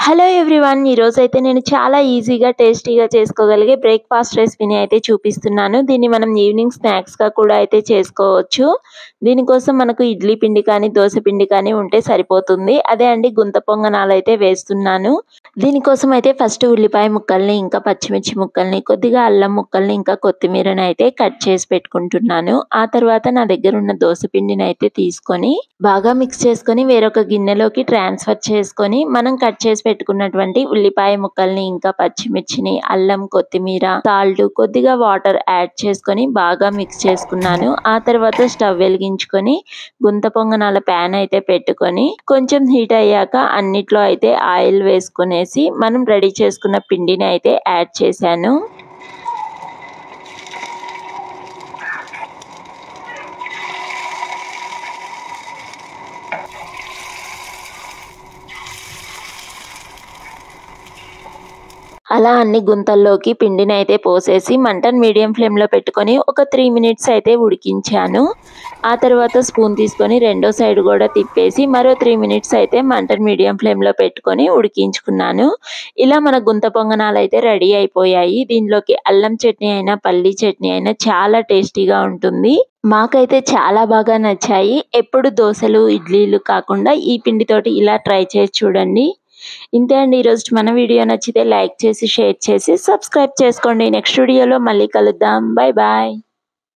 Hello everyone. ఈరోజైతే నేను చాలా ఈజీగా టేస్టీగా చేసుకోగలిగే బ్రేక్ఫాస్ట్ రెసిపీని అయితే చూపిస్తున్నాను. దీన్ని మనం ఈవినింగ్ స్నాక్స్గా కూడా అయితే చేసుకోవచ్చు. దీనికోసం మనకు ఇడ్లీ పిండి కానీ దోశ పిండి కానీ ఉంటే సరిపోతుంది. అదే అండి, గుంత పొంగనాలు అయితే వేస్తున్నాను. దీనికోసం అయితే ఫస్ట్ ఉల్లిపాయ ముక్కల్ని, ఇంకా పచ్చిమిర్చి ముక్కల్ని, కొద్దిగా అల్లం ముక్కల్ని, ఇంకా కొత్తిమీరని అయితే కట్ చేసి పెట్టుకుంటున్నాను. ఆ తర్వాత నా దగ్గర ఉన్న దోశ పిండిని అయితే తీసుకొని బాగా మిక్స్ చేసుకొని వేరొక గిన్నెలోకి ట్రాన్స్ఫర్ చేసుకొని మనం కట్ చేసి పెట్టుకున్నటువంటి ఉల్లిపాయ ముక్కల్ని, ఇంకా పచ్చిమిర్చిని, అల్లం, కొత్తిమీర, సాల్ట్, కొద్దిగా వాటర్ యాడ్ చేసుకొని బాగా మిక్స్ చేసుకున్నాను. ఆ తర్వాత స్టవ్ వెలిగించుకొని గుంత పొంగనాల ప్యాన్ అయితే పెట్టుకొని కొంచెం హీట్ అయ్యాక అన్నిట్లో అయితే ఆయిల్ వేసుకునేసి మనం రెడీ చేసుకున్న పిండిని అయితే యాడ్ చేశాను. అలా అన్ని గుంతల్లోకి పిండిని అయితే పోసేసి మంటను మీడియం ఫ్లేమ్లో పెట్టుకొని ఒక 3 మినిట్స్ అయితే ఉడికించాను. ఆ తర్వాత స్పూన్ తీసుకొని రెండో సైడ్ కూడా తిప్పేసి మరో 3 మినిట్స్ అయితే మంటను మీడియం ఫ్లేమ్లో పెట్టుకొని ఉడికించుకున్నాను. ఇలా మన గుంత పొంగనాలు అయితే రెడీ అయిపోయాయి. దీనిలోకి అల్లం చట్నీ అయినా పల్లీ చట్నీ అయినా చాలా టేస్టీగా ఉంటుంది. మాకైతే చాలా బాగా నచ్చాయి. ఎప్పుడు దోశలు ఇడ్లీలు కాకుండా ఈ పిండితోటి ఇలా ట్రై చేసి చూడండి. ఇంతే అండి, ఈరోజు మన వీడియో నచ్చితే లైక్ చేసి షేర్ చేసి సబ్స్క్రైబ్ చేసుకోండి. నెక్స్ట్ వీడియోలో మళ్ళీ కలుద్దాం. Bye bye.